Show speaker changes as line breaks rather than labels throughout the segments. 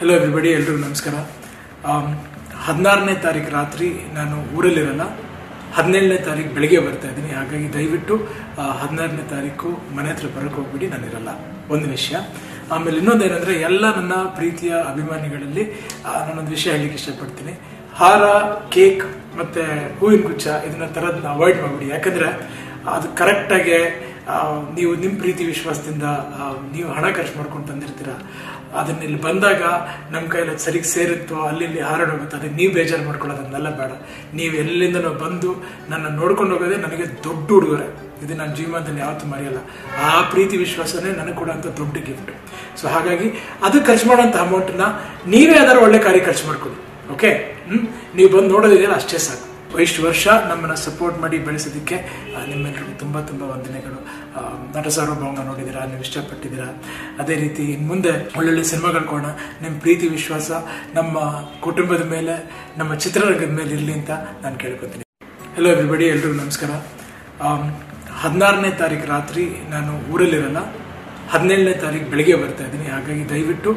Hello everybody, ಎಲ್ರಿಗೂ ನಮಸ್ಕಾರ. 16ನೇ ತಾರೀಕು ರಾತ್ರಿ ನಾನು ಊರಲ್ಲಿರಲ್ಲ, 17ನೇ ತಾರೀಕು ಬೆಳಿಗ್ಗೆ ಬರ್ತಾ ಇದ್ದೀನಿ. ಹಾಗಾಗಿ ದಯವಿಟ್ಟು 16ನೇ ತಾರೀಕು ಮನೆ ಹತ್ರ ಬರೋಕ್ಕೆ ಹೋಗ್ಬಿಡಿ, ನಾನಿರಲ್ಲ. ಒಂದು ವಿಷಯ. ಆಮೇಲೆ ಇನ್ನೊಂದೇನೆಂದರೆ, ಎಲ್ಲ ನನ್ನ ಪ್ರೀತಿಯ ಅಭಿಮಾನಿಗಳಲ್ಲಿ ನಾನೊಂದು ವಿಷಯ ಹೇಳಲಿಕ್ಕೆ ಇಷ್ಟಪಡ್ತೀನಿ. ಹಾರ, ಕೇಕ್ ಮತ್ತು ಹೂವಿನ ಗುಚ್ಛ ಇದನ್ನ ತರೋದನ್ನ ಅವಾಯ್ಡ್ ಮಾಡಿಬಿಡಿ. ಯಾಕಂದರೆ ಅದು ಕರೆಕ್ಟಾಗಿ ನೀವು ನಿಮ್ಮ ಪ್ರೀತಿ ವಿಶ್ವಾಸದಿಂದ ನೀವು ಹಣ ಖರ್ಚು ಮಾಡ್ಕೊಂಡು ತಂದಿರ್ತೀರ. ಅದನ್ನ ಇಲ್ಲಿ ಬಂದಾಗ ನಮ್ಮ ಕೈಯಲ್ಲಿ ಸರಿಗೆ ಸೇರುತ್ತೋ ಅಲ್ಲಿ ಹಾರಾಡೋಗುತ್ತೆ. ಅದಕ್ಕೆ ನೀವು ಬೇಜಾರು ಮಾಡ್ಕೊಳ್ಳೋದನ್ನೆಲ್ಲ ಬೇಡ. ನೀವು ಎಲ್ಲಿಂದನೋ ಬಂದು ನನ್ನ ನೋಡ್ಕೊಂಡು ಹೋಗೋದೇ ನನಗೆ ದೊಡ್ಡ ಉಡುಗೊರೆ. ಇದು ನನ್ನ ಜೀವನದಲ್ಲಿ ಯಾವತ್ತೂ ಮರೆಯಲ್ಲ. ಆ ಪ್ರೀತಿ ವಿಶ್ವಾಸನೇ ನನಗೆ ಕೊಡೋಂಥ ದೊಡ್ಡ ಗಿಫ್ಟ್. ಸೊ ಹಾಗಾಗಿ ಅದು ಖರ್ಚು ಮಾಡೋಂಥ ಅಮೌಂಟನ್ನ ನೀವೇ ಯಾವ್ದಾರು ಒಳ್ಳೆ ಕಾರ್ಯ ಖರ್ಚು ಮಾಡ್ಕೊಳ್ಳಿ. ಓಕೆ, ನೀವು ಬಂದು ನೋಡೋದಿದೆಯಲ್ಲ, ಅಷ್ಟೇ ಸಾಕು. ಇಷ್ಟು ವರ್ಷ ನಮ್ಮನ್ನು ಸಪೋರ್ಟ್ ಮಾಡಿ ಬೆಳೆಸೋದಕ್ಕೆ ನಿಮ್ಮೆಲ್ಲರಿಗೂ ತುಂಬ ತುಂಬ ವಂದನೆಗಳು. ನಟ ಸಾರ್ವಭೌಮ ನೋಡಿದ್ದೀರಾ, ನೀವು ಇಷ್ಟಪಟ್ಟಿದ್ದೀರಾ. ಅದೇ ರೀತಿ ಮುಂದೆ ಒಳ್ಳೊಳ್ಳೆ ಸಿನಿಮಾಗಳು ಕೊಡೋಣ. ನಿಮ್ಮ ಪ್ರೀತಿ ವಿಶ್ವಾಸ ನಮ್ಮ ಕುಟುಂಬದ ಮೇಲೆ, ನಮ್ಮ ಚಿತ್ರರಂಗದ ಮೇಲೆ ಇರಲಿ ಅಂತ ನಾನು ಕೇಳ್ಕೊತೀನಿ. ಹಲೋ ಎವ್ರಿಬಡಿ, ಎಲ್ರಿಗೂ ನಮಸ್ಕಾರ. 16ನೇ ತಾರೀಕು ರಾತ್ರಿ ನಾನು ಊರಲ್ಲಿರಲ್ಲ, 17ನೇ ತಾರೀಕು ಬೆಳಿಗ್ಗೆ ಬರ್ತಾ ಇದ್ದೀನಿ. ಹಾಗಾಗಿ ದಯವಿಟ್ಟು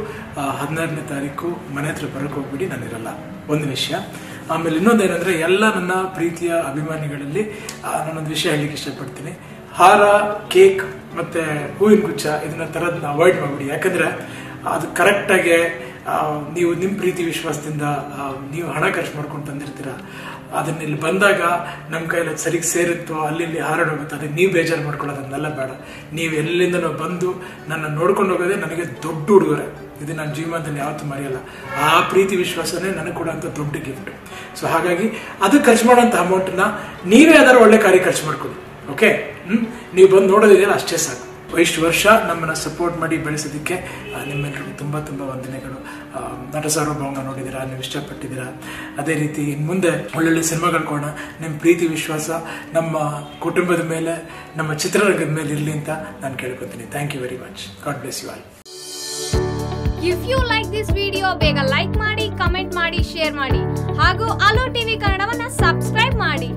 16ನೇ ತಾರೀಕು ಮನೆ ಹತ್ರ ಬರೋಕ್ಕೆ ಹೋಗ್ಬಿಡಿ, ನಾನಿರಲ್ಲ. ಒಂದು ವಿಷಯ. ಆಮೇಲೆ ಇನ್ನೊಂದೇನೆಂದರೆ, ಎಲ್ಲ ನನ್ನ ಪ್ರೀತಿಯ ಅಭಿಮಾನಿಗಳಲ್ಲಿ ನಾನೊಂದು ವಿಷಯ ಹೇಳಲಿಕ್ಕೆ ಇಷ್ಟಪಡ್ತೀನಿ. ಹಾರ, ಕೇಕ್ ಮತ್ತು ಹೂವಿನ ಗುಚ್ಛ ಇದನ್ನ ತರೋದನ್ನ ಅವಾಯ್ಡ್ ಮಾಡಿಬಿಡಿ. ಯಾಕಂದರೆ ಅದು ಕರೆಕ್ಟಾಗಿ ನೀವು ನಿಮ್ಮ ಪ್ರೀತಿ ವಿಶ್ವಾಸದಿಂದ ನೀವು ಹಣ ಖರ್ಚು ಮಾಡ್ಕೊಂಡು ತಂದಿರ್ತೀರ. ಅದನ್ನ ಇಲ್ಲಿ ಬಂದಾಗ ನಮ್ಮ ಕೈಯಲ್ಲಿ ಸರಿಗೆ ಸೇರುತ್ತೋ ಅಲ್ಲಿ ಹಾರಾಡೋಗುತ್ತೆ. ಅದಕ್ಕೆ ನೀವು ಬೇಜಾರು ಮಾಡ್ಕೊಳ್ಳೋದನ್ನೆಲ್ಲ ಬೇಡ. ನೀವು ಎಲ್ಲಿಂದನೋ ಬಂದು ನನ್ನ ನೋಡ್ಕೊಂಡು ಹೋಗೋದೇ ನನಗೆ ದೊಡ್ಡ ಉಡುಗೊರೆ. ಇದು ನನ್ನ ಜೀವನದಲ್ಲಿ ಯಾವತ್ತೂ ಮರೆಯಲ್ಲ. ಆ ಪ್ರೀತಿ ವಿಶ್ವಾಸನೇ ನನಗೆ ಕೊಡೋಂಥ ದೊಡ್ಡ ಗಿಫ್ಟ್. ಸೊ ಹಾಗಾಗಿ ಅದು ಖರ್ಚು ಮಾಡೋಂಥ ಅಮೌಂಟನ್ನ ನೀವೇ ಯಾವ್ದಾರು ಒಳ್ಳೆ ಕಾರ್ಯ ಖರ್ಚು ಮಾಡ್ಕೊಳ್ಳಿ. ಓಕೆ, ನೀವು ಬಂದು ನೋಡೋದಿದೆಯಲ್ಲ, ಅಷ್ಟೇ ಸಾಕು. ಇಷ್ಟು ವರ್ಷ ನಮ್ಮನ್ನು ಸಪೋರ್ಟ್ ಮಾಡಿ ಬೆಳೆಸೋದಕ್ಕೆ ನಿಮ್ಮೆಲ್ಲರಿಗೂ ತುಂಬ ತುಂಬ ವಂದನೆಗಳು. ನಟ ಸಾರ್ವಭೌಮ ನೋಡಿದ್ದೀರಾ, ನೀವು ಇಷ್ಟಪಟ್ಟಿದ್ದೀರಾ. ಅದೇ ರೀತಿ ಮುಂದೆ ಒಳ್ಳೊಳ್ಳೆ ಸಿನಿಮಾಗಳು ಕೊಡೋಣ. ನಿಮ್ಮ ಪ್ರೀತಿ ವಿಶ್ವಾಸ ನಮ್ಮ ಕುಟುಂಬದ ಮೇಲೆ, ನಮ್ಮ ಚಿತ್ರರಂಗದ ಮೇಲೆ ಇರಲಿ ಅಂತ ನಾನು ಕೇಳ್ಕೊತೀನಿ. Thank you very much. God bless you all.
If you like this video, ಬೇಗ ಲೈಕ್ ಮಾಡಿ, ಕಮೆಂಟ್ ಮಾಡಿ, ಶೇರ್ ಮಾಡಿ ಹಾಗೂ ಅಲೋ ಟಿವಿ ಕನ್ನಡವನ್ನ ಸಬ್ಸ್ಕ್ರೈಬ್ ಮಾಡಿ.